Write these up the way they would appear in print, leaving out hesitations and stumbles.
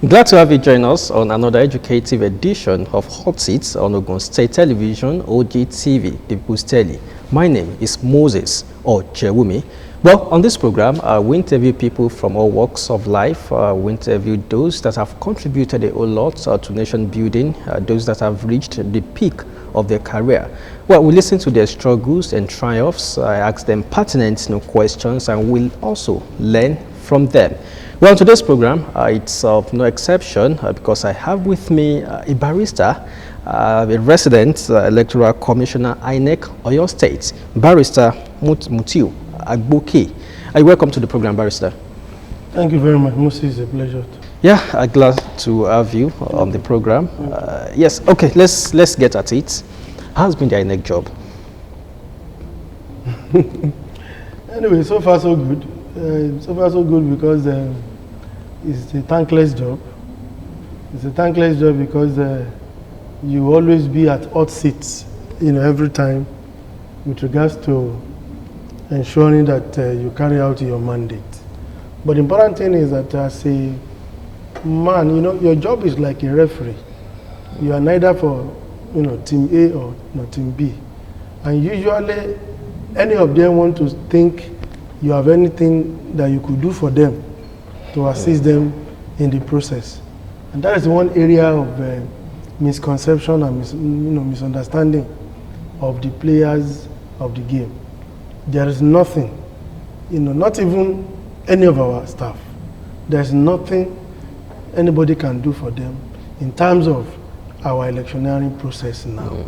Glad to have you join us on another educative edition of Hot Seats on Ogun State Television, Ogtv, the People's Telly. My name is Moses or Jewumi. Well, on this program, we interview people from all walks of life. We interview those that have contributed a whole lot to nation building, those that have reached the peak of their career. Well, we listen to their struggles and triumphs. I ask them pertinent questions, and we'll also learn from them. Well, today's program, it's of no exception because I have with me a barrister, a resident electoral commissioner, INEC, Oyo State, Barrister Mutiu Agboke. Welcome to the program, Barrister. Thank you very much, Moses. It's a pleasure. Yeah, I'm glad to have you on the program. Yes, okay, let's get at it. How's been the INEC job? Anyway, so far so good. So far so good because it's a thankless job. It's a thankless job because you always be at hot seats, every time with regards to ensuring that you carry out your mandate. But the important thing is that as a man, your job is like a referee. You are neither for, team A or team B. And usually, any of them want to think you have anything that you could do for them to assist them in the process. And that is one area of misconception and misunderstanding of the players of the game. There is nothing, not even any of our staff, there's nothing anybody can do for them in terms of our electioneering process now.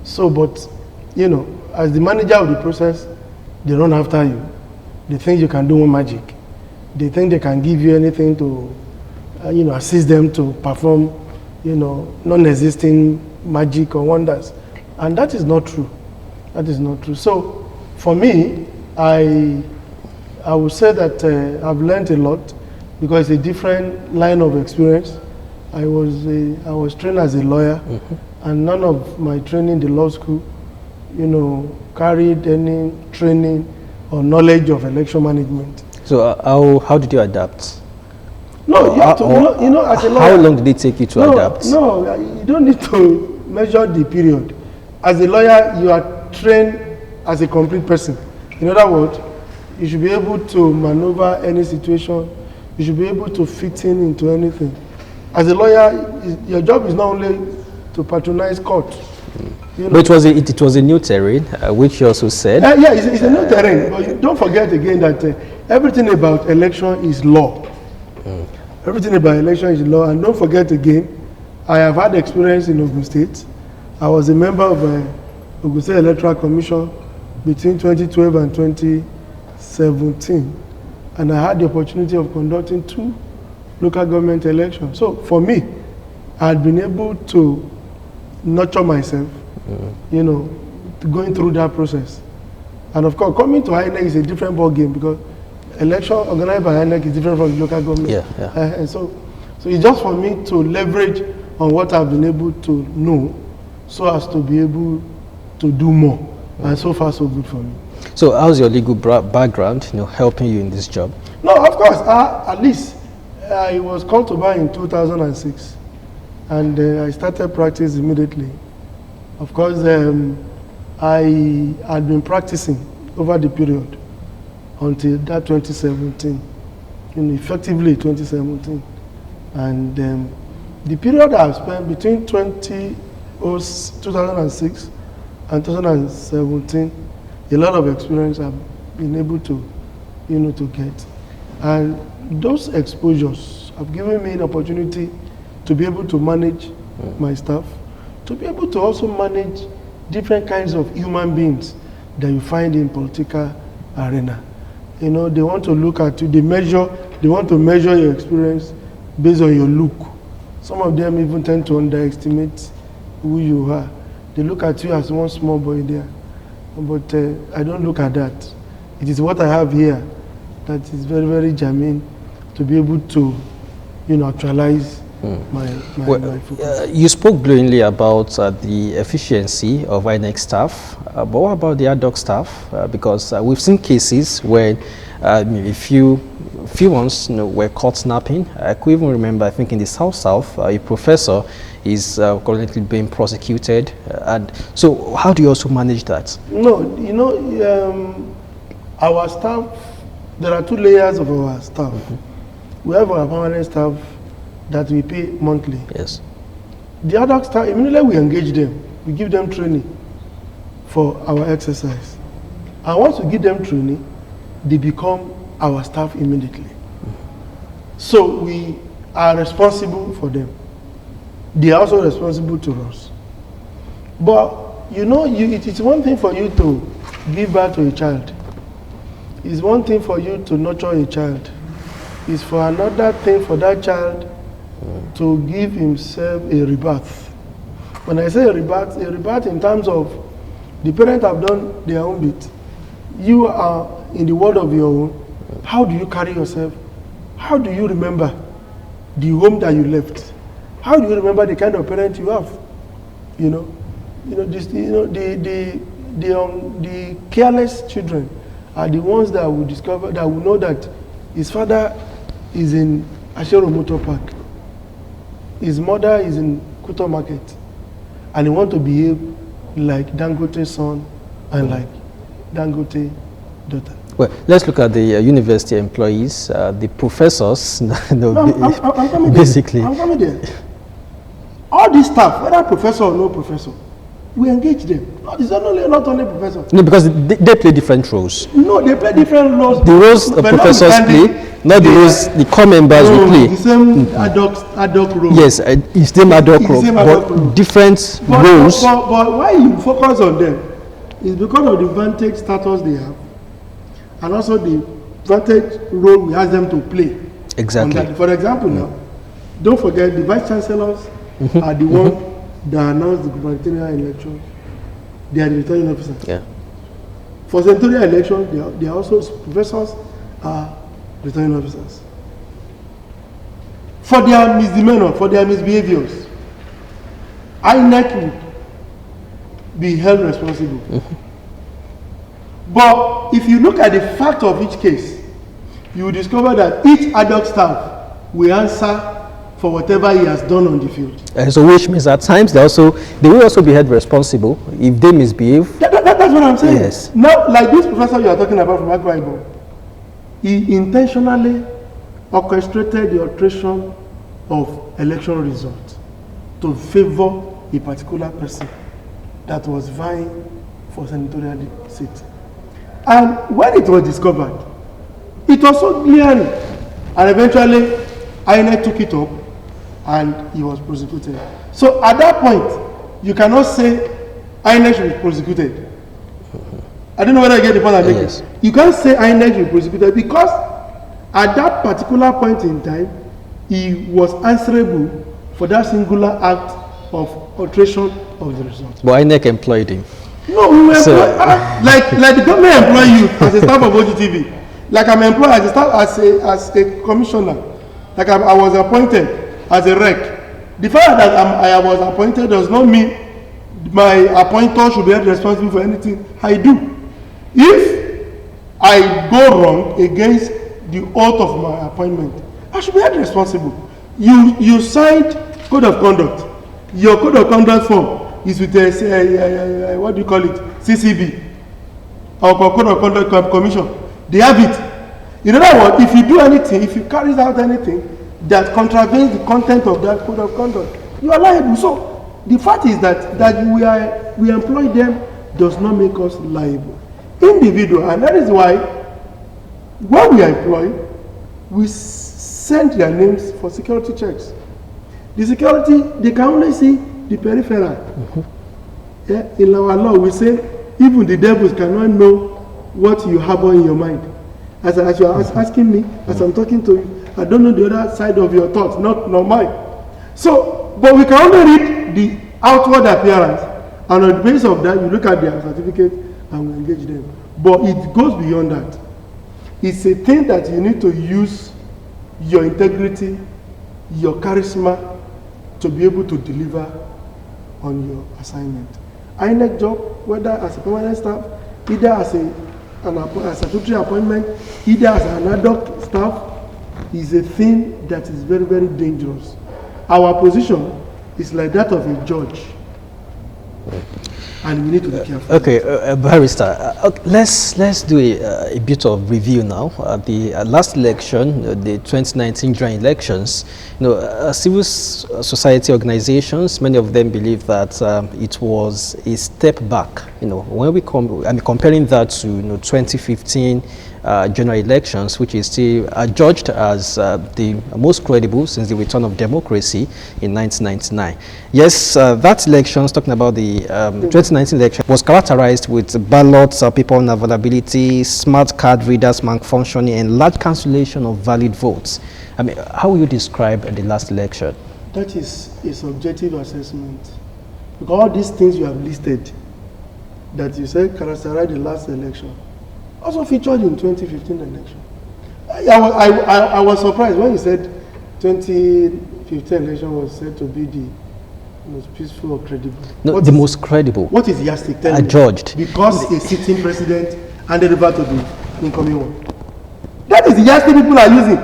So, but, as the manager of the process, they run after you. They think you can do one magic. They think they can give you anything to, assist them to perform, non-existing magic or wonders. And that is not true. That is not true. So, for me, I would say that I've learned a lot because it's a different line of experience. I was trained as a lawyer, and none of my training in the law school, carried any training or knowledge of election management. So how did you adapt? No, you have to, as a lawyer. How long did it take you to adapt? No, you don't need to measure the period. As a lawyer, you are trained as a complete person. In other words, you should be able to maneuver any situation. You should be able to fit into anything. As a lawyer, your job is not only to patronize court. But it was a new terrain, which you also said. Yeah, it's a new terrain. But don't forget again that everything about election is law. Everything about election is law. And don't forget again, I have had experience in Ogun State. I was a member of Ogun State Electoral Commission between 2012 and 2017. And I had the opportunity of conducting 2 local government elections. So for me, I had been able to nurture myself, going through that process. And of course, coming to INEC is a different ball game because election organized by INEC is different from the local government. And so it's just for me to leverage on what I've been able to know so as to be able to do more. And so far, so good for me. So how's your legal background, helping you in this job? No, of course, at least I was called to bar in 2006. And I started practice immediately. Of course, I had been practicing over the period until that 2017, effectively 2017. And the period I've spent between 2006 and 2017, a lot of experience I've been able to, to get. And those exposures have given me an opportunity to be able to manage my staff, to be able to also manage different kinds of human beings that you find in political arena. They want to look at you, they want to measure your experience based on your look. Some of them even tend to underestimate who you are. They look at you as one small boy there. But I don't look at that. It is what I have here that is very, very germane to be able to, actualize my focus. You spoke glowingly about the efficiency of INEC staff, but what about the ad hoc staff? Because we've seen cases where Maybe few ones, were caught snapping. I could even remember, I think in the South, a professor is currently being prosecuted. And so how do you also manage that? No, you know, our staff, there are two layers of our staff. We have our permanent staff that we pay monthly. Yes. The ad hoc staff, immediately we engage them, we give them training for our exercise. And once we give them training, they become our staff immediately. So we are responsible for them. They are also responsible to us. But you know, it is one thing for you to give birth to a child. It's one thing for you to nurture a child. It's for another thing for that child to give himself a rebirth. When I say a rebirth in terms of the parents have done their own bit. You are in the world of your own. How do you carry yourself? How do you remember the home that you left? How do you remember the kind of parent you have? The careless children are the ones that will discover, that will know that his father is in Ashero Motor Park, his mother is in Kuto Market, and he want to behave like Dangote's son and like Dangote daughter. Well, let's look at the university employees, the professors. I'm coming basically. I'm coming there. All these staff, whether professor or no professor, we engage them. It's not only professor. No, because they play different roles. No, they play different roles. The roles the professors play, not the roles the core members will play. The same ad hoc role. Yes, it's the same ad hoc role, but different roles. But why you focus on them is because of the vantage status they have, and also the vantage role we ask them to play. Exactly. For example, now, don't forget the vice chancellors are the ones that announce the gubernatorial election. They are the returning officers. Yeah. For senatorial election, they are also professors are returning officers. For their misdemeanor, for their misbehaviors, INEC would be held responsible. But if you look at the fact of each case, you will discover that each ad hoc staff will answer for whatever he has done on the field. So which means at times they will also be held responsible if they misbehave. That's what I'm saying. Yes. Now, like this professor you are talking about from Agboke, he intentionally orchestrated the alteration of election results to favor a particular person that was vying for senatorial seat. And when it was discovered, it was so glaring, and eventually INEC took it up and he was prosecuted. So at that point, you cannot say INEC should be prosecuted. I don't know whether I get the point I'm making. Yes. You can't say INEC should be prosecuted because at that particular point in time, he was answerable for that singular act of alteration of the result. But INEC employed him. No, we were like the government employ you as a staff of Ogtv. Like I'm employed as a staff as a commissioner. Like I was appointed as a rec. The fact that I was appointed does not mean my appointer should be held responsible for anything I do. If I go wrong against the oath of my appointment, I should be held responsible. You signed code of conduct. Your code of conduct form is with what do you call it? CCB or code of conduct commission. They have it. In other words, if you do anything, if you carry out anything that contravenes the content of that code of conduct, you are liable. So the fact is that we employ them does not make us liable. Individual, and that is why when we employ, we send their names for security checks. The security, they can only see the peripheral. Yeah, in our law, we say even the devils cannot know what you harbor in your mind. As you are asking me, as I'm talking to you, I don't know the other side of your thoughts, not mine. So, but we can only read the outward appearance, and on the basis of that, you look at their certificate and we engage them. But it goes beyond that. It's a thing that you need to use your integrity, your charisma to be able to deliver on your assignment. INEC job, whether as a permanent staff, either as a a statutory appointment, either as an ad hoc staff, is a thing that is very, very dangerous. Our position is like that of a judge, and we need to be careful. Okay, Barrister, let's do a bit of review now. The last election, the 2019 general elections, civil society organizations, many of them believe that it was a step back. When we comparing that to 2015 general elections, which is still judged as the most credible since the return of democracy in 1999. Yes, that election, talking about the 2019 election, was characterized with ballots, paper unavailability, smart card readers malfunctioning, and large cancellation of valid votes. I mean, how will you describe the last election? That is a subjective assessment. Because all these things you have listed that you said characterized the last election also featured in 2015 election. I was surprised when you said 2015 election was said to be the most peaceful or credible. No, the most credible. What is yardstick telling me? Judged. Because a sitting president handed over to the incoming one. That is the yardstick people are using.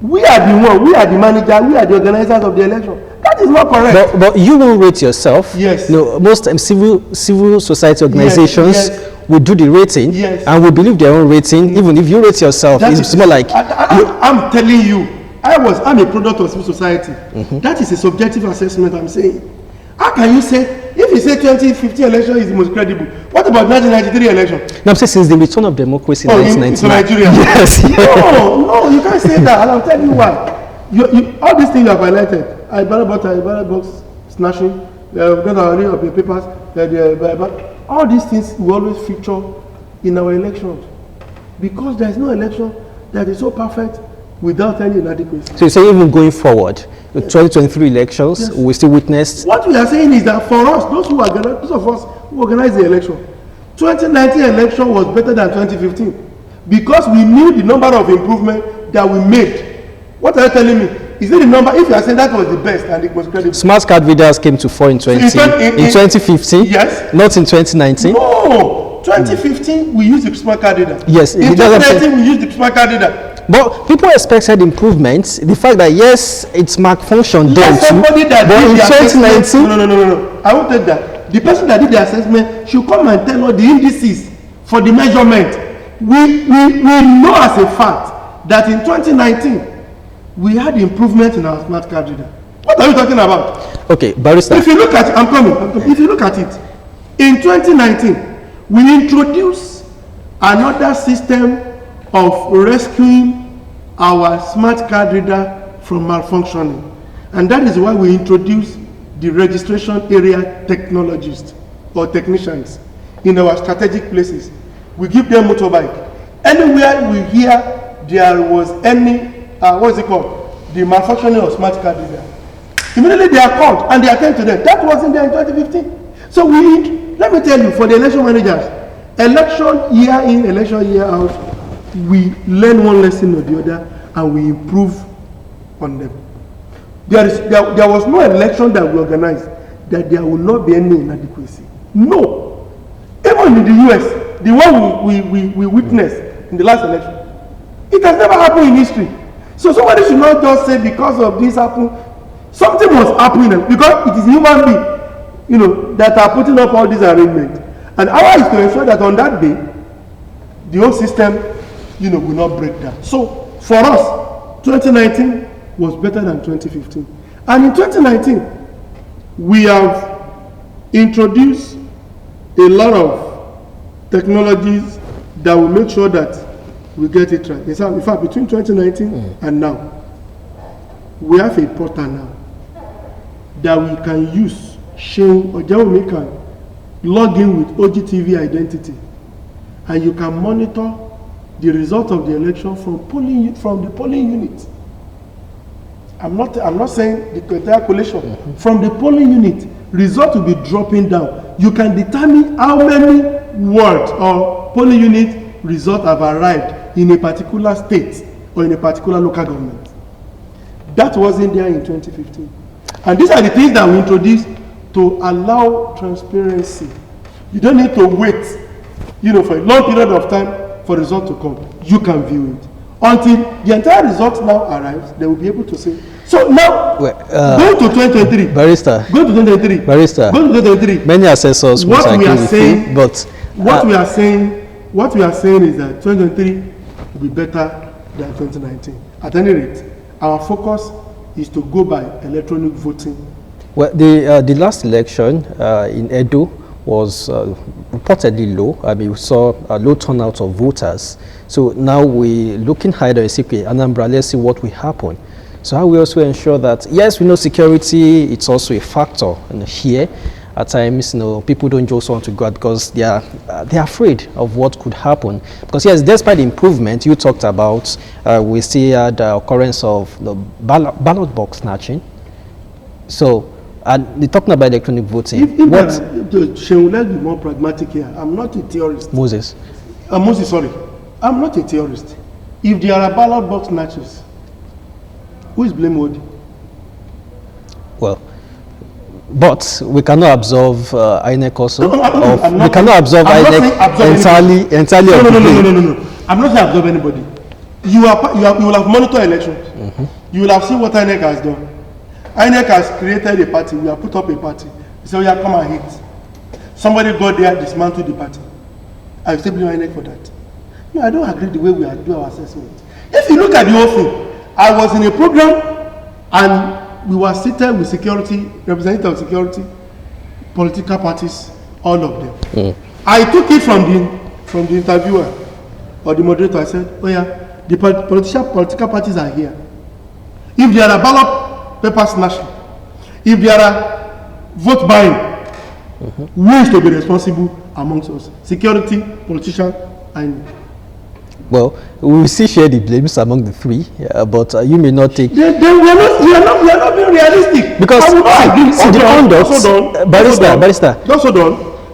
We are the one, we are the manager, we are the organizers of the election. That is not correct. But you will rate yourself. Yes. Most civil society organizations will do the rating, and will believe their own rating. Even if you rate yourself, it's more like I'm telling you, I'm a product of civil society. That is a subjective assessment. I'm saying, how can you say, if you say 2015 election is the most credible, what about 1993 election? No, I'm saying since the return of democracy in 1999. Nigeria. Yes. No, you can't say that, and I'll tell you why. All these things you have highlighted, I bought box snatching, got a read of your papers, all these things will always feature in our elections, because there is no election that is so perfect without any inadequacy. So you say even going forward, the 2023 elections, we still witnessed. What we are saying is that for us, those of us who organized the election, 2019 election was better than 2015 because we knew the number of improvements that we made. What are you telling me? Is it the number? If you are saying that was the best and it was credible. Smart card readers came to 4 in 2015. Yes. Not in 2019. No. 2015 we used the smart card reader. Yes. In 2019 we used the smart card reader. But people expected improvements. The fact that yes, it's malfunctioned then too. But in 2019, no. I won't take that. The person that did the assessment should come and tell us the indices for the measurement. We know as a fact that in 2019 we had improvement in our smart card reader. What are you talking about? Okay, Barrister. If you look at it, I'm coming. If you look at it, in 2019 we introduced another system of rescuing our smart card reader from malfunctioning, and that is why we introduced the registration area technologists or technicians in our strategic places. We give them motorbike. Anywhere we hear there was any what's it called, the malfunctioning of smart card reader, immediately they are called and they attend to them. That wasn't there in 2015. So let me tell you, for the election managers, election year in, election year out, we learn one lesson or the other and we improve on them. There was no election that we organized that there will not be any inadequacy. No. Even in the US, the one we witnessed in the last election, it has never happened in history. So somebody should not just say because of this happened, something was happening, because it is human beings, that are putting up all these arrangements. And our is to ensure that on that day, the whole system, will not break down. So for us, 2019 was better than 2015. And in 2019, we have introduced a lot of technologies that will make sure that we get it right. In fact, between 2019 and now, we have a portal now that we can use, or Jeremy can log in with Ogtv identity, and you can monitor the result of the election from the polling unit. I'm not saying the entire collation. From the polling unit, result will be dropping down. You can determine how many wards or polling unit results have arrived in a particular state or in a particular local government. That wasn't there in 2015. And these are the things that we introduced to allow transparency. You don't need to wait, for a long period of time for result to come. You can view it. Until the entire result now arrives, they will be able to say. So now, going to 2023. Barrister. Going to 2023. Barrister. Going to 2023. Many assessors what we are saying, you, but what we are saying is that 2023 will be better than 2019. At any rate, our focus is to go by electronic voting. Well, the last election in Edo was reportedly low. I mean, we saw a low turnout of voters. So now we're looking higher and say, Anambra, let's see what will happen. So how we also ensure that, yes, we know security, it's also a factor here. At times, people don't just want to go out because they're afraid of what could happen. Because yes, despite the improvement you talked about, we still had the occurrence of the ballot box snatching. So, and they're talking about electronic voting. Let's be more pragmatic here. I'm not a theorist. Moses, sorry. I'm not a theorist. If there are ballot box snatches, who is blameworthy? Well, but we cannot absolve INEC also. We cannot absolve INEC entirely. No. I'm not saying absolve anybody. You will have monitored elections. You will have seen what INEC has done. INEC has created a party. We have put up a party. So you have come and hit. Somebody got there, dismantled the party. I still blame INEC for that. No, I don't agree the way we are doing our assessment. If you look at the whole thing, I was in a program and we were seated with security, representatives of security, political parties, all of them. I took it from the interviewer or the moderator. I said, oh yeah, the political parties are here. If there are ballot paper snatching, if there are vote buying, who is to be responsible amongst us? Security, politician, and well, we will still share the blames among the three, but you may not take. Then we are not being realistic. Because see the conduct, barrister. Just hold on.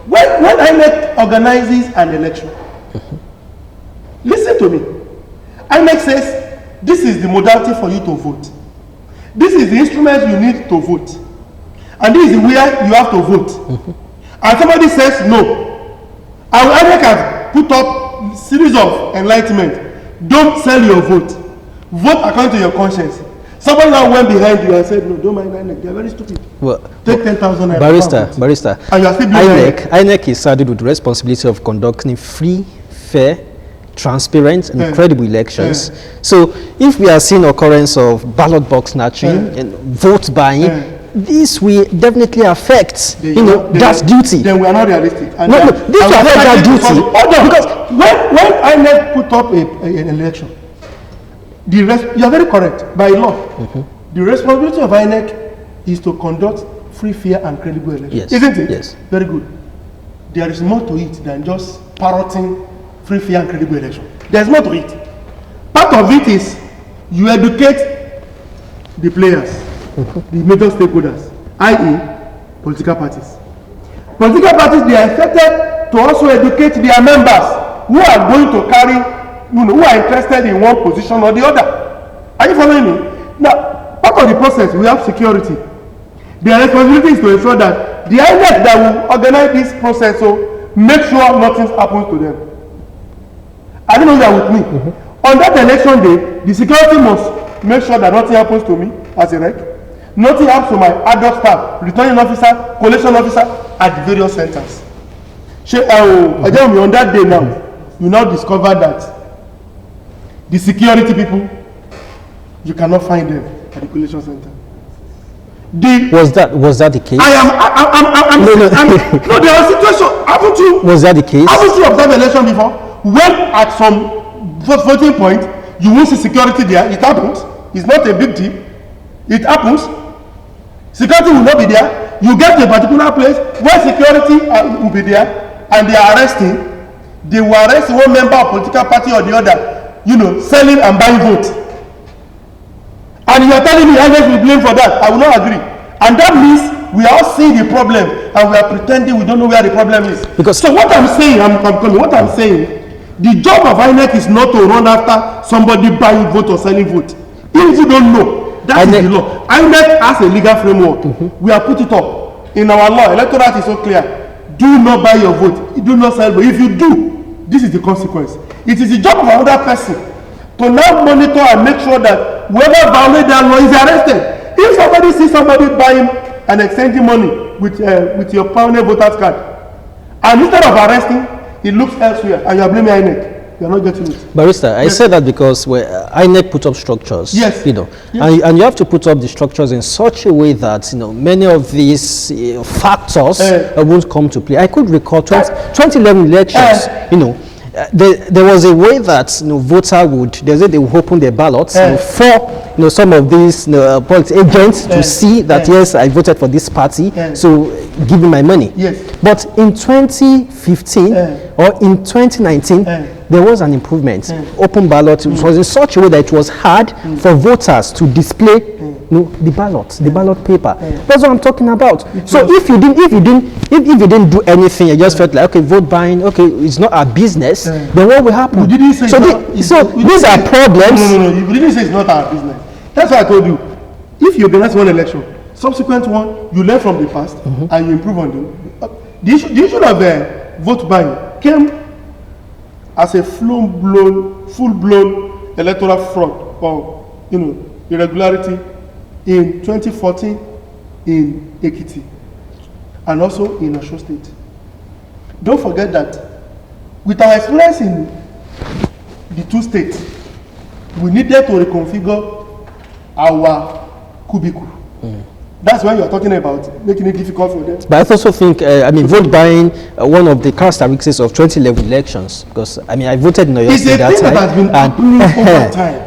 When INEC organizes an election, listen to me. INEC says this is the modality for you to vote. This is the instrument you need to vote, and this is where you have to vote. And somebody says no, and INEC has put up series of enlightenment. Don't sell your vote. Vote according to your conscience. Somebody now went behind you and said, no, don't mind INEC. They are very stupid. Well, take 10,000 naira. Barrister. And you are still being INEC is saddled with the responsibility of conducting free, fair, transparent, and credible elections. So, if we are seeing occurrence of ballot box snatching and vote buying, this will definitely affect, that duty. Then we are not realistic. And this will affect that duty. Because when INEC put up an election, you are very correct, by law, the responsibility of INEC is to conduct free, fair, and credible elections. Isn't it? Yes. Very good. There is more to it than just parroting free, fair, and credible election. There is more to it. Part of it is you educate the players, the major stakeholders, i.e. political parties. Political parties, they are expected to also educate their members who are going to carry, who are interested in one position or the other. Are you following me? Now, part of the process, we have security. Their responsibility is to ensure that the INEC that will organize this process, so make sure nothing happens to them. I don't know you are with me. On that election day, the security must make sure that nothing happens to me as a rec. Nothing happens to my adult staff, returning officer, collation officer at the various centers. On that day now, you now discover that the security people, you cannot find them at the collation center. Was that the case? No, there are situations. Haven't you? Was that the case? Haven't you observed election before? When at some voting point, you won't see security there. It happens. It's not a big deal. It happens. Security will not be there. You get to a particular place where security will be there, and they are arresting. They will arrest one member of political party or the other, selling and buying votes. And you are telling me others will blame for that. I will not agree. And that means we are all seeing the problem and we are pretending we don't know where the problem is. So what I'm saying, the job of INEC is not to run after somebody buying vote or selling vote. If you don't know, that is the law. INEC has a legal framework. We have put it up. In our law, electoral is so clear. Do not buy your vote. Do not sell vote. If you do, this is the consequence. It is the job of another person to now monitor and make sure that whoever violates that law is arrested. If somebody sees somebody buying and exchanging money with your permanent voter's card, and instead of arresting, he looks elsewhere, and you are blaming INEC. You are not getting it. Barrister, I said that because INEC put up structures, yes, you know, yes. And you have to put up the structures in such a way that, you know, many of these factors won't come to play. I could recall 2011 elections, you know, there was a way that, you know, voter would, they would open their ballots, you know, for, you know, some of these, you know, politics agents to see that yes, I voted for this party, so give me my money. Yes. But in 2015 or in 2019, there was an improvement. Open ballot was in such a way that it was hard for voters to display, you know, the ballot paper. That's what I'm talking about. So if you didn't do anything, you just felt like, okay, vote buying, okay, it's not our business. Then what will happen? You didn't say so these are problems. No. You didn't say it's not our business. That's why I told you. If you organize one election, subsequent one, you learn from the past and you improve on them. The issue of vote buying came as a full-blown electoral fraud or, you know, irregularity in 2014 in Ekiti and also in Osun State. Don't forget that with our experience in the two states, we needed to reconfigure our cubicle. That's why you are talking about making it difficult for them. But I also think, vote buying, one of the characteristics of 2011 elections, because, I voted in Oyo State that time. It's a thing that has been happening over time.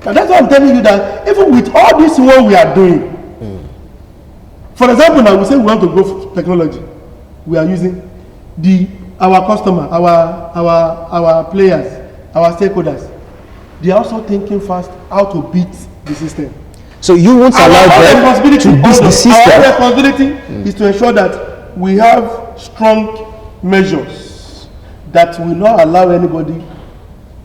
And that's why I'm telling you that even with all this work we are doing, for example, now we say we want to go for technology. We are using our customer, our players, our stakeholders. They are also thinking fast how to beat the system. So you won't allow them to beat the system. Our responsibility is to ensure that we have strong measures that will not allow anybody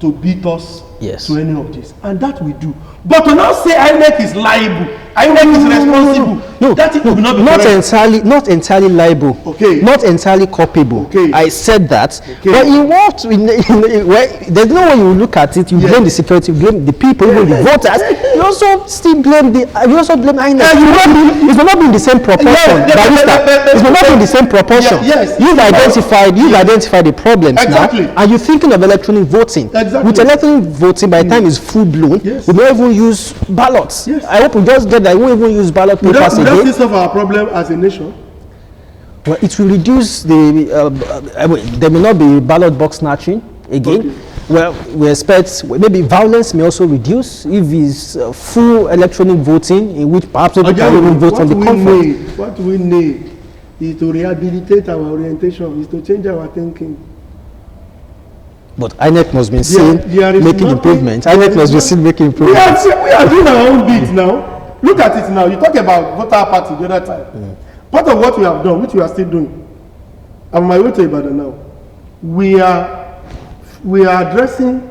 to beat us to any of this. And that we do. But to now say INEC is liable, INEC is responsible, that it will not be not entirely liable, not entirely culpable. I said that. But in what, there's no way you look at it, you blame the security, you blame the people, even the voters, you also still blame INEC. It will not be in the same proportion. It will not be in the same proportion. You've identified the problems now, and you're thinking of electronic voting. With electronic voting, by the time it's full blown, we don't even use ballots. I hope we just get that we won't even use ballot papers again. Would that solve our problem as a nation? Well, it will reduce there may not be ballot box snatching again. Well, we expect maybe violence may also reduce if it's full electronic voting, in which perhaps people can even vote on the comfort. What we need is to rehabilitate our orientation, is to change our thinking. But INEC must be seen making improvements. INEC must be seen making improvements. We are doing our own bit now. Look at it now. You talk about voter party the other time. Part of what we have done, which we are still doing, I'm on my way to Ibadan now. We are addressing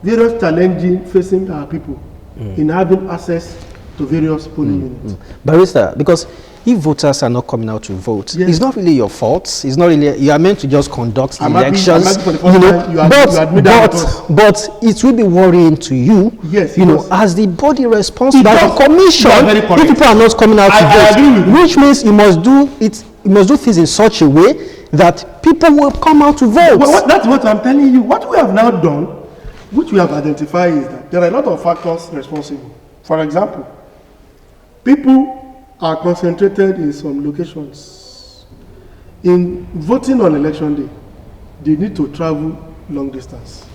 various challenges facing our people in having access to various polling units. Barrister, because if voters are not coming out to vote, it's not really your fault. It's not really, you are meant to just conduct the elections. But it will be worrying to you, as the body responsible, the commission, if people are not coming out to vote, which means you must do things in such a way that people will come out to vote. Well, that's what I'm telling you. What we have now done, which we have identified, is that there are a lot of factors responsible. For example, people are concentrated in some locations. In voting on election day, they need to travel long distance.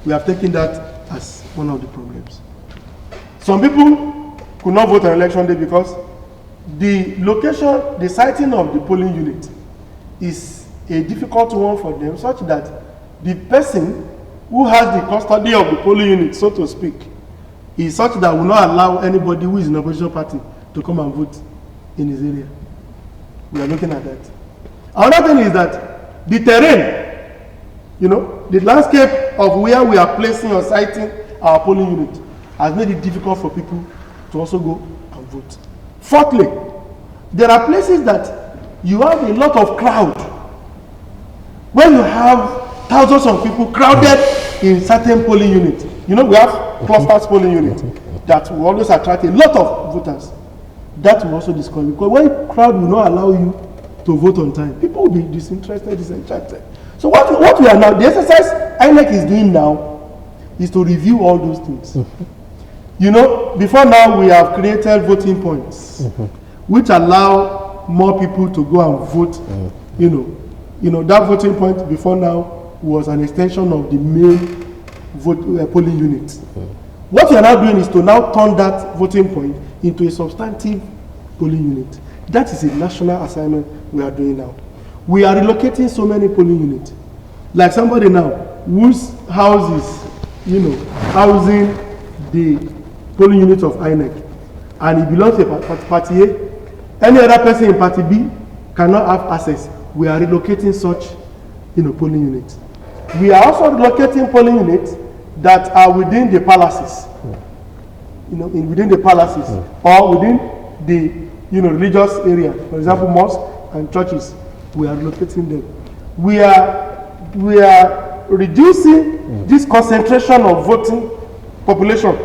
We have taken that as one of the problems. Some people could not vote on election day because the location, the siting of the polling unit is a difficult one for them, such that the person who has the custody of the polling unit, so to speak, is such that will not allow anybody who is in opposition party to come and vote in his area. We are looking at that. Another thing is that the terrain, the landscape of where we are placing or siting our polling unit has made it difficult for people to also go and vote. Fourthly, there are places that you have a lot of crowd. When you have thousands of people crowded in certain polling units. You know, we have clusters polling units that will always attract a lot of voters. That will also discourage, because when crowd will not allow you to vote on time, people will be disinterested, disenchanted. So what we are now, the exercise INEC is doing now is to review all those things. You know, before now we have created voting points, which allow more people to go and vote. You know, that voting point before now was an extension of the main polling unit. What we are now doing is to now turn that voting point into a substantive polling unit. That is a national assignment we are doing now. We are relocating so many polling units. Like somebody now whose house is, you know, housing the polling unit of INEC, and he belongs to party A. Any other person in party B cannot have access. We are relocating such, you know, polling units. We are also relocating polling units that are within the palaces, you know, within the palaces or within the, you know, religious area. For example, mosques and churches. We are relocating them. We are reducing this concentration of voting population,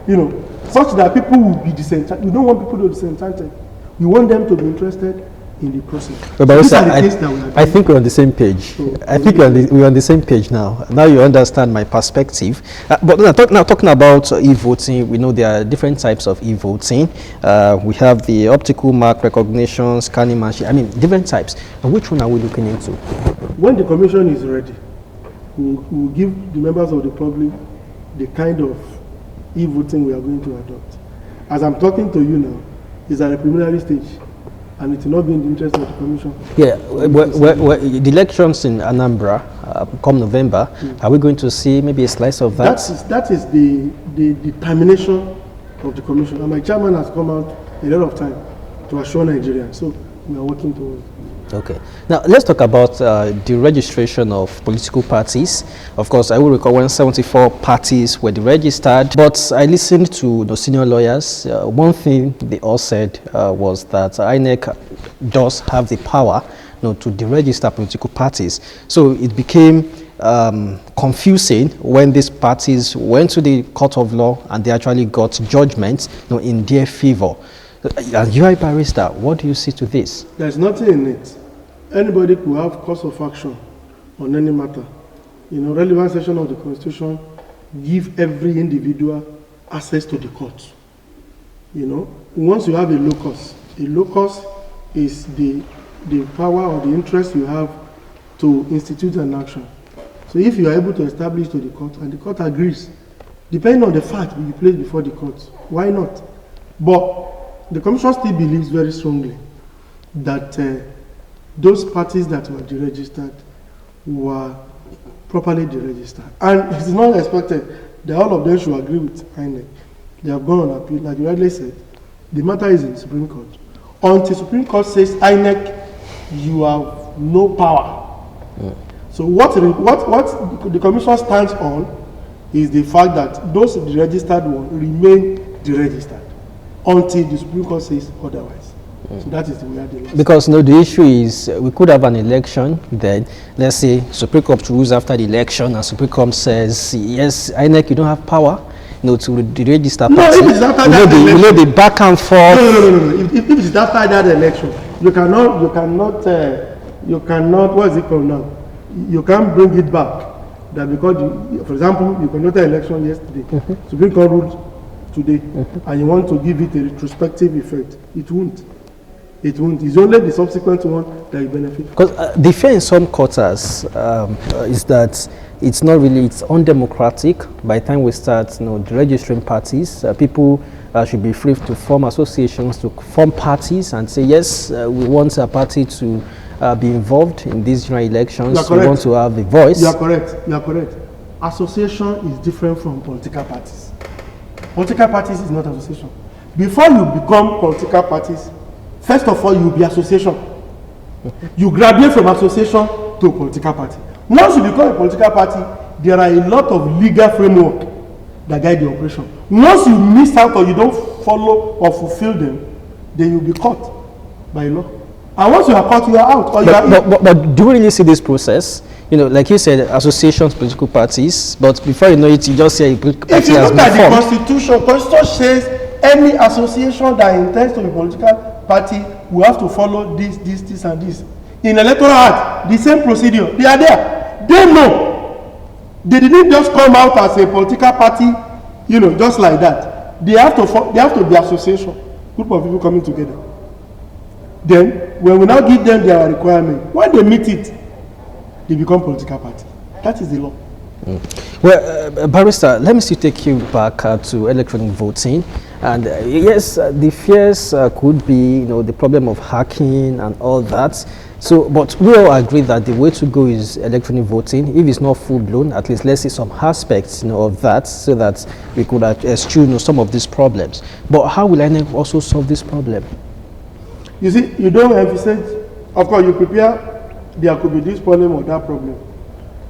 you know, such that people will be disenchanted. We don't want people to be disenchanted. We want them to be interested in the process. But I think we're on the same page. So, I think we're on the same page now. Now you understand my perspective. But now talking about e-voting, we know there are different types of e-voting. We have the optical mark recognition, scanning machine. I mean, different types. And which one are we looking into? When the commission is ready, we'll give the members of the public the kind of e-voting we are going to adopt. As I'm talking to you now, it's at a preliminary stage, and it will not be in the interest of the commission. Yeah, the elections in Anambra come November, are we going to see maybe a slice of that? That is the determination of the commission, and my chairman has come out a lot of time to assure Nigerians, so we are working towards it. Okay. Now, let's talk about the registration of political parties. Of course, I will recall when 74 parties were registered, but I listened to the senior lawyers. One thing they all said was that INEC does have the power, you know, to deregister political parties. So it became confusing when these parties went to the court of law and they actually got judgments, you know, in their favor. And you are a barrister, what do you see to this? There's nothing in it. Anybody could have cause of action on any matter. You know, relevant section of the Constitution give every individual access to the court. You know, once you have a locus is the power or the interest you have to institute an action. So if you are able to establish to the court and the court agrees, depending on the fact you place before the court, why not? But the commission still believes very strongly that those parties that were deregistered were properly deregistered. And it is not expected that all of them should agree with INEC. They have gone on appeal, like you rightly said. The matter is in the Supreme Court. Until Supreme Court says, INEC, you have no power. Yeah. So what the commission stands on is the fact that those deregistered ones remain deregistered until the Supreme Court says otherwise. So that is the way the law. Because, you know, the issue is we could have an election, then let's say Supreme Court rules after the election and Supreme Court says, yes, INEC, you don't have power, you know, to deregister party. No, if it's after that election. You know, the back and forth. No. If it's after that election, you cannot, what is it called now? You can't bring it back. That because, for example, you conducted an election yesterday, Supreme Court ruled today, and you want to give it a retrospective effect, it won't. It won't. It's only the subsequent one that you benefit. Because the fear in some quarters is that it's not really, it's undemocratic. By the time we start, you know, registering parties, people should be free to form associations, to form parties and say, yes, we want a party to be involved in these general elections. We want to have a voice. You are correct. You are correct. Association is different from political parties. Political parties is not association. Before you become political parties, first of all, you will be association. You graduate from association to a political party. Once you become a political party, there are a lot of legal framework that guide the operation. Once you miss out or you don't follow or fulfill them, then you'll be caught by law. And once you are caught, you are out. Or but do you really see this process? like you said, associations, political parties, but before you know it, you just say a political If party you has look been at the formed. Constitution says any association that intends to be a political party will have to follow this, and this. In Electoral Act, the same procedure. They are there. They know. They didn't just come out as a political party, just like that. They have to be association, group of people coming together. Then, when we now give them their requirement, when they meet it, they become political party. That is the law. Well, Barrister, let me still take you back to electronic voting. And yes, the fears could be, the problem of hacking and all that. So, but we all agree that the way to go is electronic voting. If it's not full-blown, at least let's see some aspects, of that, so that we could eschew, some of these problems. But how will INEC also solve this problem? You see, you don't emphasize. Of course, you prepare. There could be this problem or that problem.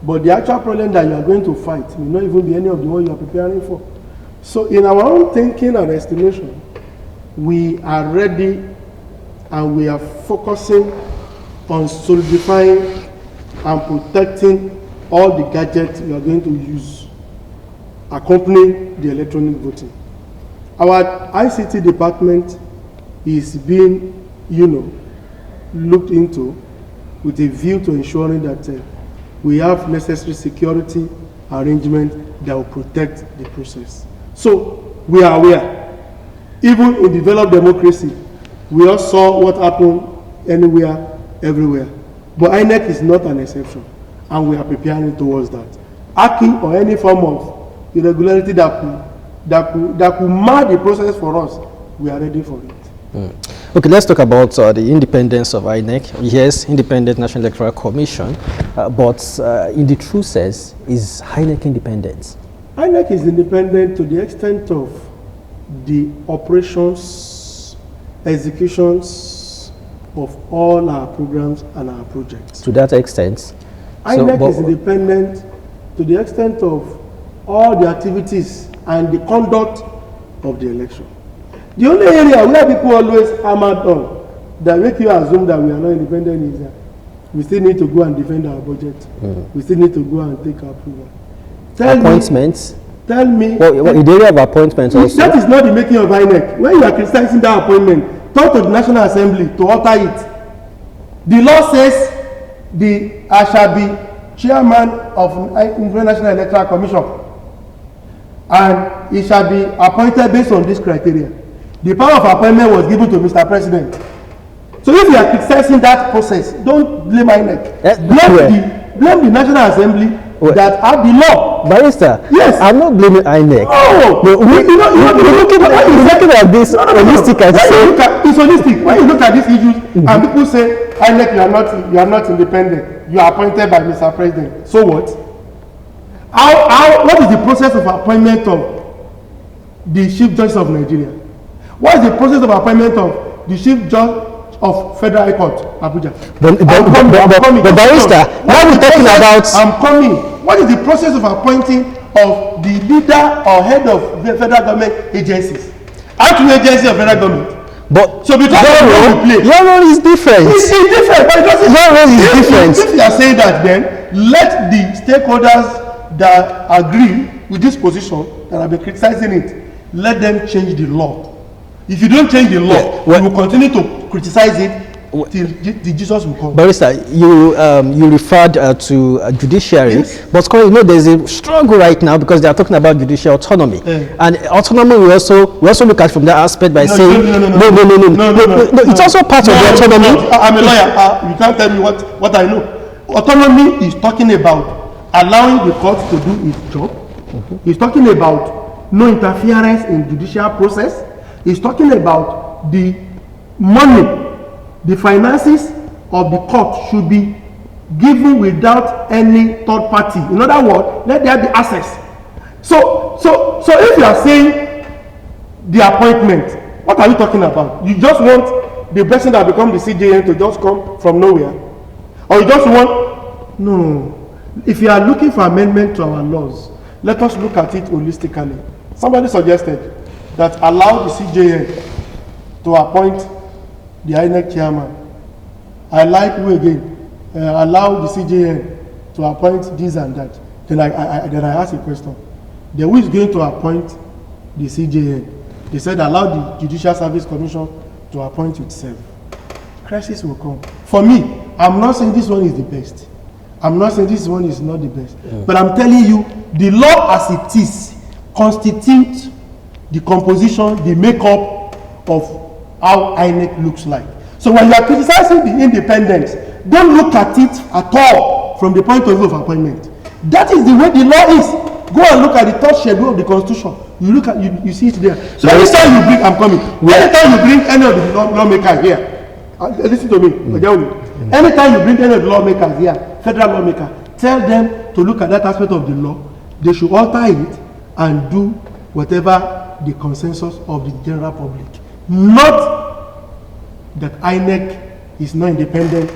But the actual problem that you are going to fight may not even be any of the one you are preparing for. So in our own thinking and estimation, we are ready and we are focusing on solidifying and protecting all the gadgets we are going to use accompanying the electronic voting. Our ICT department is being, looked into with a view to ensuring that we have necessary security arrangement that will protect the process. So we are aware. Even in developed democracy, we all saw what happened anywhere, everywhere. But INEC is not an exception, and we are preparing towards that. Hacking or any form of irregularity that could mar the process for us, we are ready for it. Okay, let's talk about the independence of INEC. Yes, Independent National Electoral Commission, but in the true sense, is INEC independent? INEC is independent to the extent of the operations, executions of all our programs and our projects. To that extent? INEC is independent to the extent of all the activities and the conduct of the election. The only area where people always hammered on that make you assume that we are not independent is that we still need to go and defend our budget. We still need to go and take our approval. Appointments? Tell me. Well, in the area of appointments also. That is not the making of INEC. When you are criticizing that appointment, talk to the National Assembly to alter it. The law says I shall be chairman of the National Electoral Commission, and it shall be appointed based on this criteria. The power of appointment was given to Mr. President. So if you are criticizing that process, don't blame INEC. Blame the National Assembly that have the law. Barrister, yes. I'm not blaming INEC. No. You're looking at this holistic. It's holistic. When you look at these issues and people say, INEC, you are not independent. You are appointed by Mr. President. So what? What is the process of appointment of the Chief Justice of Nigeria? What is the process of appointment of the Chief Judge of Federal High Court, Abuja? But Barrister, now we're talking about... I'm coming. What is the process of appointing of the leader or head of the federal government agencies? Actual agency of federal government. But so because your role is different. It's different, but it doesn't. Your role is different. If you are saying that, then let the stakeholders that agree with this position that have been criticizing it, let them change the law. If you don't change the law, we will continue to criticize it till Jesus will come. Barrister, you referred to judiciary, yes. But currently, there's a struggle right now because they are talking about judicial autonomy. And autonomy, we also look at from that aspect by saying no. It's also part of the autonomy. I'm a lawyer. You can't tell me what I know. Autonomy is talking about allowing the court to do its job. It's talking about no interference in judicial process. It's talking about the money, the finances of the court should be given without any third party. In other words, let there be access. So if you are saying the appointment, what are you talking about? You just want the person that become the CJN to just come from nowhere? Or you just want... No. If you are looking for amendment to our laws, let us look at it holistically. Somebody suggested that allow the CJN to appoint the INEC chairman. I like who again? Allow the CJN to appoint this and that. Then I asked a question. Then who is going to appoint the CJN? They said allow the Judicial Service Commission to appoint itself. Crisis will come. For me, I'm not saying this one is the best. I'm not saying this one is not the best. Yeah. But I'm telling you, the law as it is constitutes the composition, the makeup of how INEC looks like. So when you are criticizing the independence, don't look at it at all from the point of view of appointment. That is the way the law is. Go and look at the third schedule of the Constitution. You look at you see it there. So anytime you bring, I'm coming. Anytime you bring any of the lawmakers here, listen to me. Anytime you bring any of the lawmakers here, federal lawmaker, tell them to look at that aspect of the law. They should alter it and do whatever the consensus of the general public. Not that INEC is not independent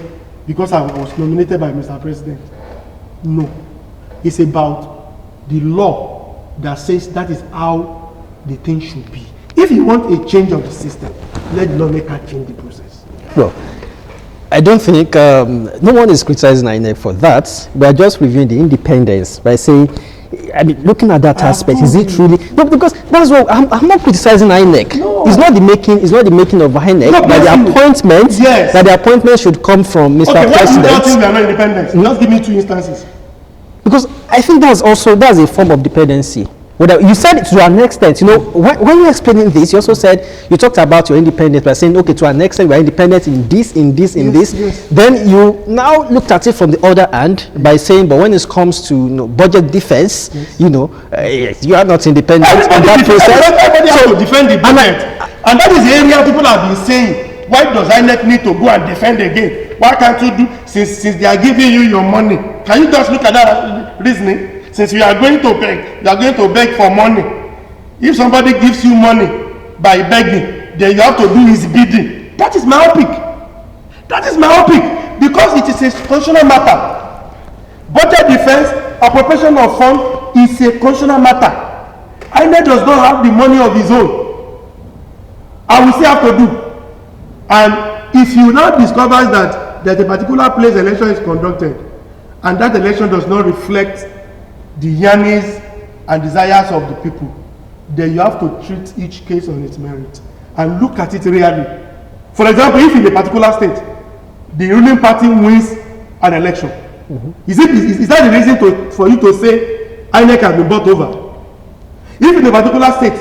because I was nominated by Mr. President. No. It's about the law that says that is how the thing should be. If you want a change of the system, let the lawmaker change the process. Well, I don't think no one is criticizing INEC for that. We are just reviewing the independence by saying, I mean, looking at that aspect, is it truly? No, because that's what I'm not criticizing INEC. No. It's not the making. It's not the making of INEC. No, but the appointment. Yes. That the appointment should come from Mr. President. Why do you think we are not independent? Just give me 2 instances. Because I think that's a form of dependency. You said it to an extent, you know, when you're explaining this, you also said, you talked about your independence by saying, okay, to an extent, we're independent in this. Yes. Then you now looked at it from the other hand by saying, but when it comes to budget defense, yes, you are not independent in that process. Everybody has to defend the budget. And that is the area people have been saying, why does INEC need to go and defend again? Why can't you do, since they are giving you your money? Can you just look at that reasoning? Since you are going to beg for money. If somebody gives you money by begging, then you have to do his bidding. That is myopic. Because it is a constitutional matter. Budget defense, appropriation of funds is a constitutional matter. INEC does not have the money of his own. I will still have to do. And if you now discover that a particular place election is conducted, and that election does not reflect the yearnings and desires of the people, then you have to treat each case on its merit and look at it really. For example, if in a particular state the ruling party wins an election, is that the reason for you to say INEC has been bought over? If in a particular state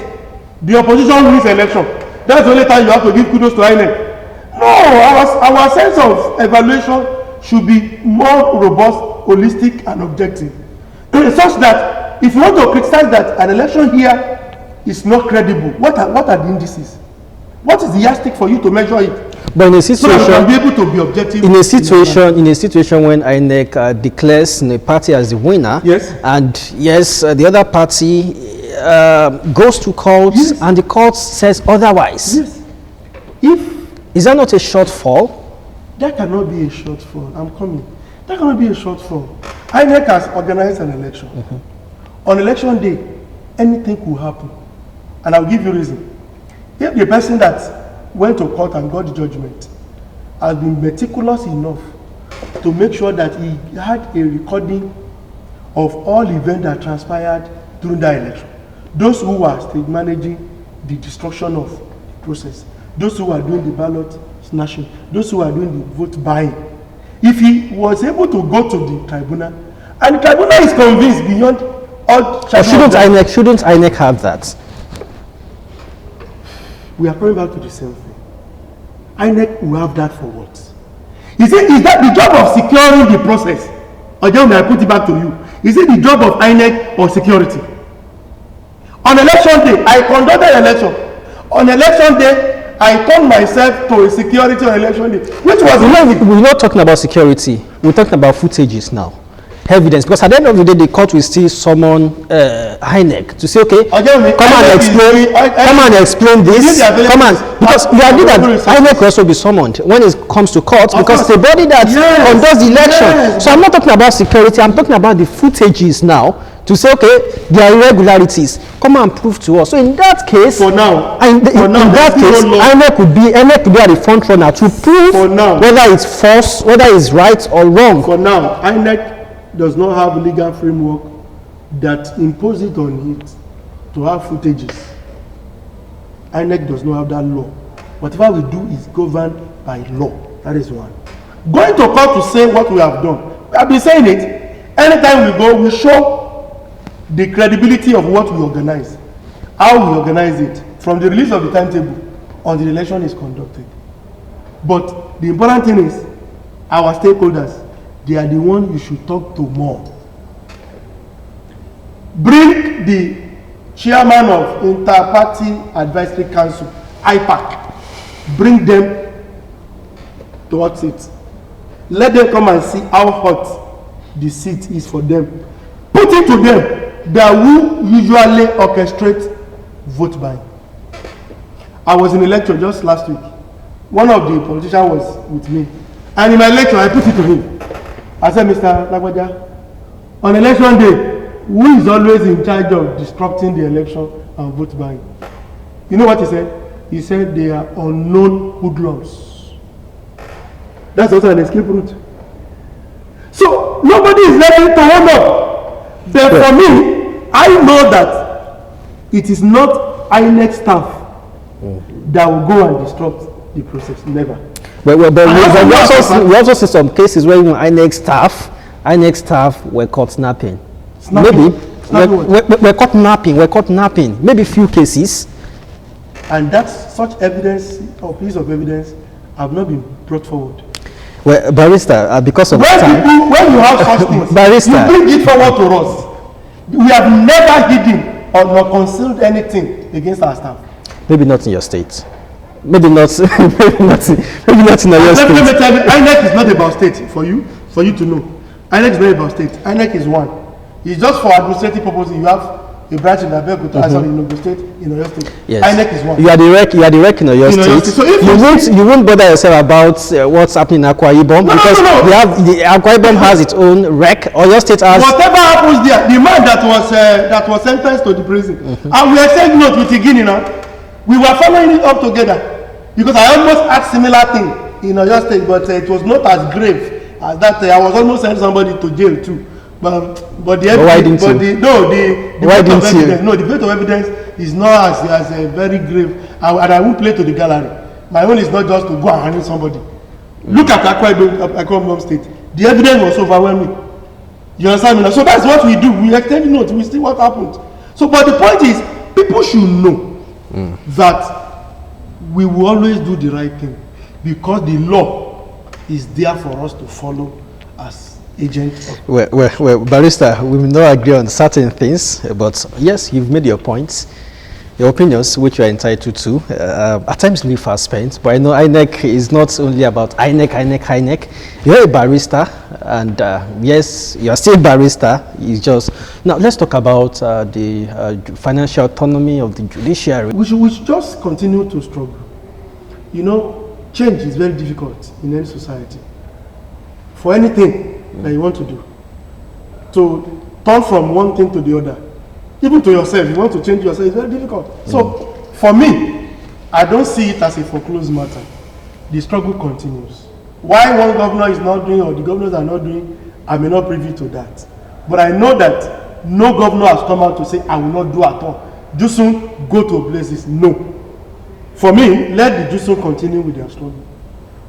the opposition wins an election, that's the only time you have to give kudos to INEC. No, our sense of evaluation should be more robust, holistic, and objective. Such that if you want to criticize that an election here is not credible, what are the indices? What is the yardstick for you to measure it? But in a situation, so that you can be able to be objective. In a situation when INEC declares a party as the winner, yes, and yes, the other party goes to court, yes, and the court says otherwise. Yes. Is that not a shortfall? That cannot be a shortfall. I'm coming. That cannot be a shortfall. INEC has organized an election. On election day, anything could happen. And I'll give you a reason. If the person that went to court and got the judgment has been meticulous enough to make sure that he had a recording of all events that transpired during that election, those who were stage managing the destruction of the process, those who are doing the ballot snatching, those who are doing the vote buying, if he was able to go to the tribunal, and the tribunal is convinced beyond all... Shouldn't INEC have that? We are coming back to the same thing. INEC will have that for what? Is that the job of securing the process? Or may I put it back to you? Is it the job of INEC or security? On election day, I conducted election. On election day, I turned myself to a security on election day, which was... We're not talking about security. We're talking about footages now. Evidence. Because at the end of the day, the court will still summon INEC to say, okay, come and explain this. Because you agree that INEC will also be summoned when it comes to court, because it's a body that conducts the election. Yes. So I'm not talking about security. I'm talking about the footages now, to say, okay, there are irregularities. Come and prove to us. So in that case, INEC could be at the front runner to prove whether it's false, whether it's right or wrong. For now, INEC does not have a legal framework that imposes it on it to have footages. INEC does not have that law. Whatever we do is governed by law. That is one. Going to court to say what we have done. We have been saying it. Anytime we go, we show the credibility of what we organize. How we organize it. From the release of the timetable until the election is conducted. But the important thing is, our stakeholders, they are the ones you should talk to more. Bring the chairman of Inter-Party Advisory Council, IPAC. Bring them towards it. Let them come and see how hot the seat is for them. Put it to them that who usually orchestrate vote buying. I was in a lecture just last week. One of the politicians was with me. And in my lecture, I put it to him. I said, Mr. Lagwaja, on election day, who is always in charge of disrupting the election and vote buying? You know what he said? He said they are unknown hoodlums. That's also an escape route. So nobody is ready to hold up. But for me, I know that it is not INEC staff that will go and disrupt the process. Never. But we also see some cases where even INEC staff were caught napping. Maybe we're caught napping. Maybe few cases. And that's such evidence or piece of evidence have not been brought forward. Well, Barrister, because of time, when you have such things, Barrister, you bring it forward to us. We have never hidden or not concealed anything against our staff. Maybe not in your state. Maybe not. maybe not in your state. Let me tell you, INEC is not about state for you to know. INEC is not about state. INEC is one. It's just for administrative purposes. You have a branch in Abeokuta, in Ogtv State, in Oyo State. Yes. INEC is one. You are the rec in Oyo State. So you won't bother yourself about what's happening in Akwa Ibom because Akwa Ibom has its own rec. Oyo State has. Whatever happens there, the man that was sentenced to the prison, and we are saying no to Tigini now. We were following it up together because I almost had similar thing in Oyo State, but it was not as grave as that. I was almost sending somebody to jail too. But the evidence, the weight of evidence is not as very grave, and I won't play to the gallery. My own is not just to go and handle somebody. Look at Akwa Ibom State. The evidence was overwhelming. You understand me? So that's what we do. We extend notes. We see what happens. So, but the point is, people should know that we will always do the right thing because the law is there for us to follow as agent. Well, Barrister, we will not agree on certain things, but yes, you've made your points, your opinions, which you are entitled to. At times, we fast spent, but I know INEC is not only about INEC. You're a barrister, and yes, you are still a barrister. It's just now. Let's talk about the financial autonomy of the judiciary. We should just continue to struggle. You know, change is very difficult in any society. For anything that you want to do, to turn from one thing to the other, even to yourself, you want to change yourself, it's very difficult. So for me, I don't see it as a foreclosed matter. The struggle continues. Why one governor is not doing or the governors are not doing, I may not privy to that. But I know that no governor has come out to say, I will not do at all. Jusun, go to places. No. For me, let the Jusun continue with their struggle.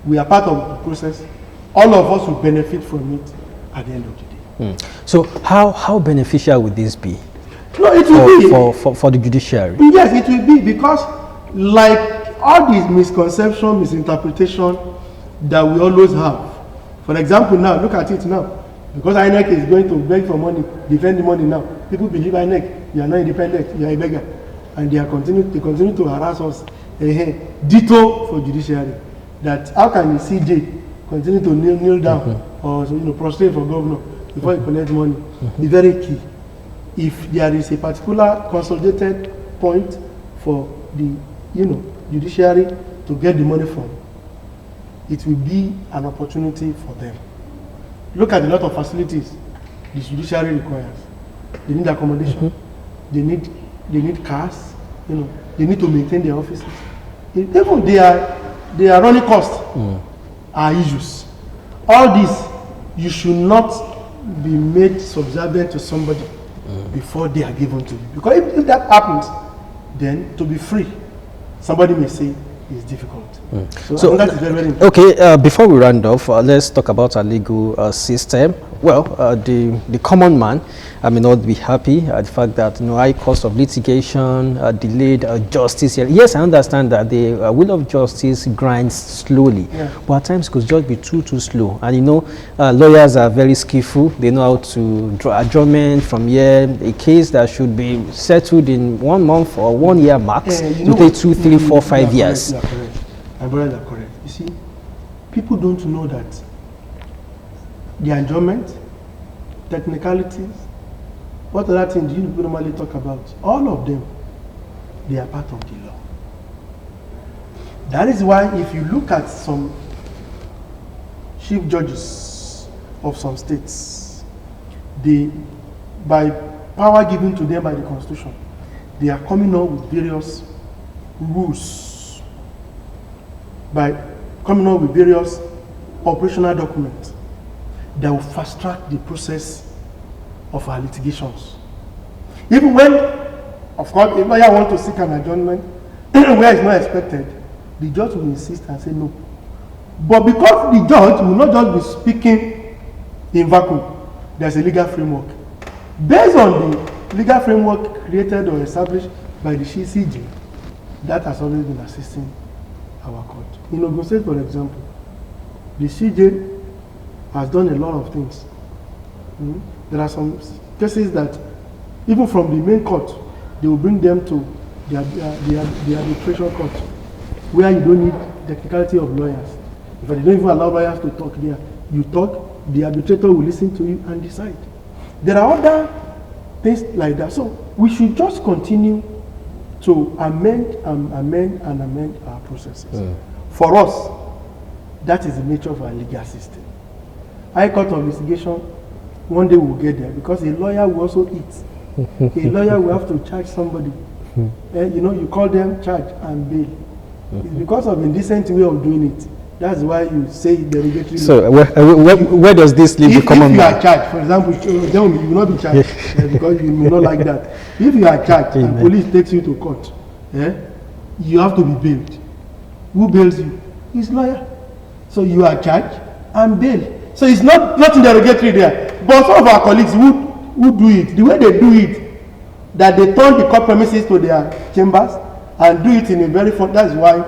We are part of the process. All of us will benefit from it at the end of the day. So how beneficial would this be? No, it will be for the judiciary. Yes, it will be because like all these misconception, misinterpretation that we always have. For example, now look at it now. Because INEC is going to beg for money, defend the money now. People believe INEC, you are not independent, you are a beggar. And they continue to harass us. Ditto for judiciary. That how can the CJ continue to kneel down or prostrate for governor before you collect money? It's very key. If there is a particular consolidated point for the judiciary to get the money from, it will be an opportunity for them. Look at a lot of facilities the judiciary requires. They need accommodation. They need cars. They need to maintain their offices. Even their running costs are issues. All this, you should not be made subservient to somebody before they are given to you. Because if that happens, then to be free, somebody may say it's difficult. So that is very, very important. Okay, before we round off, let's talk about our legal system. Well, the common man may not be happy at the fact that high cost of litigation, delayed justice. Yes, I understand that the will of justice grinds slowly, but at times it could just be too slow. And lawyers are very skillful. They know how to draw adjournment from here. A case that should be settled in 1 month or 1 year max to take 2, 3, 4, 5 years. My brothers are correct. You see, people don't know that the adjournment, technicalities, what other things do you normally talk about? All of them, they are part of the law. That is why if you look at some chief judges of some states, by power given to them by the Constitution, they are coming up with various rules, by coming up with various operational documents that will fast track the process of our litigations. Even when, of course, if lawyer want to seek an adjournment where it's not expected, the judge will insist and say no. But because the judge will not just be speaking in vacuum, there's a legal framework. Based on the legal framework created or established by the CJ, that has always been assisting our court. In Ogun State, for example, the CJ has done a lot of things. There are some cases that, even from the main court, they will bring them to the arbitration court, where you don't need the technicality of lawyers. If they don't even allow lawyers to talk there, you talk, the arbitrator will listen to you and decide. There are other things like that. So we should just continue to amend our processes. For us, that is the nature of our legal system. High Court of Litigation, one day we'll get there, because a lawyer will also eat. A lawyer will have to charge somebody. You call them charge and bail. It's because of indecent way of doing it. That's why you say derogatory. So where does this leave the common man? If you are charged, for example, you will not be charged because you may not like that. If you are charged and police takes you to court, you have to be bailed. Who bails you? His lawyer. So you are charged and bailed. So it's nothing derogatory there. But some of our colleagues who do it, the way they do it, that they turn the court premises to their chambers and do it in a very fun. That's why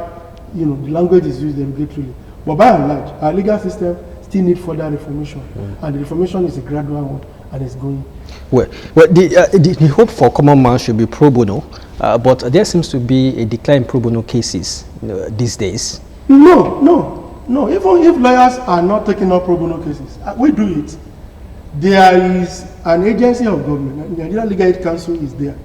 the language is used derogatorily. But by and large, our legal system still needs further reformation, and the reformation is a gradual one, and it's going. Well, the hope for common man should be pro bono, but there seems to be a decline in pro bono cases these days. No. Even if lawyers are not taking up pro bono cases, we do it. There is an agency of government, the Nigerian Legal Aid Council is there.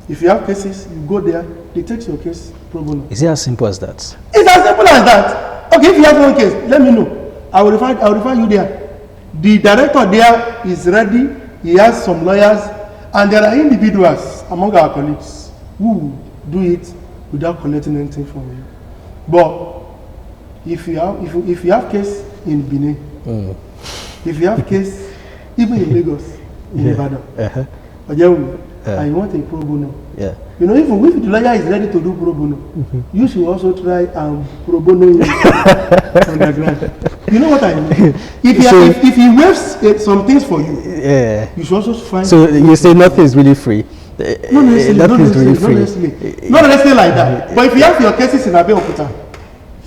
If you have cases, you go there, they take your case pro bono. Is it as simple as that? It's as simple as that. Okay, if you have one case, let me know. I will refer you there. The director there is ready. He has some lawyers, and there are individuals among our colleagues who do it without collecting anything from you. But if you have case in Benin, if you have case even in Lagos, in Ibadan, and you want a pro bono, even if the lawyer is ready to do pro bono, you should also try and pro bono on the ground. You know what I mean? If he waives some things for you, you should also find. So you say nothing is really free. Not necessarily like that. But if you have your cases in Abeokuta,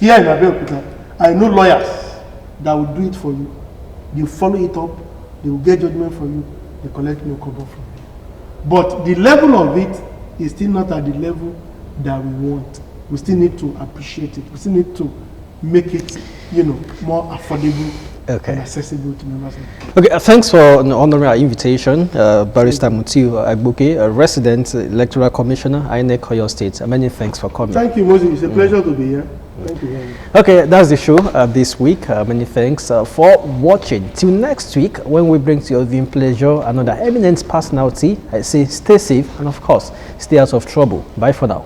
here in Abeokuta, I know lawyers that will do it for you. You follow it up, they will get judgment for you, they collect no kobo from you. But the level of it is still not at the level that we want. We still need to appreciate it. We still need to make it, more affordable and accessible to members. Okay, thanks for honoring our invitation, Barrister Mutiu Agboke, a resident electoral commissioner, INEC Oyo State. Many thanks for coming. Thank you, Moses. It's a pleasure to be here. Thank you very much. Okay, that's the show this week. Many thanks for watching. Till next week, when we bring to your viewing pleasure another eminent personality, I say stay safe and, of course, stay out of trouble. Bye for now.